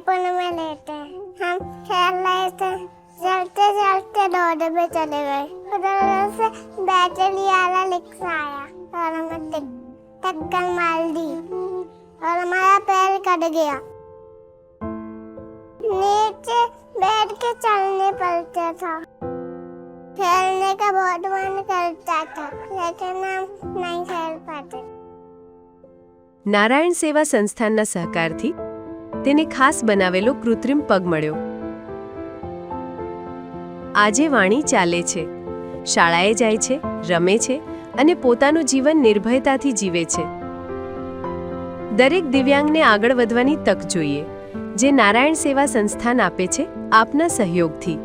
Telephone में लेते हैं। हम खेल रहे थे, चलते चलते रोड पे चले गए। उधर से बैटरी वाला रिक्शा आया और हमें टक्कर मार दी और हमारा पैर कट गया। नीचे बैठ के चलने पड़ता था। खेलने का बहुत मन करता था, लेकिन हम नहीं खेल पाते। નારાયણ સેવા સંસ્થાનના સહકારથી તેને ખાસ બનાવેલો કૃત્રિમ પગ મળ્યો. આજે વાણી ચાલે છે, શાળાએ જાય છે, રમે છે અને પોતાનું જીવન નિર્ભયતાથી જીવે છે. દરેક દિવ્યાંગને આગળ વધવાની તક જોઈએ, જે નારાયણ સેવા સંસ્થાન આપે છે આપના સહયોગથી.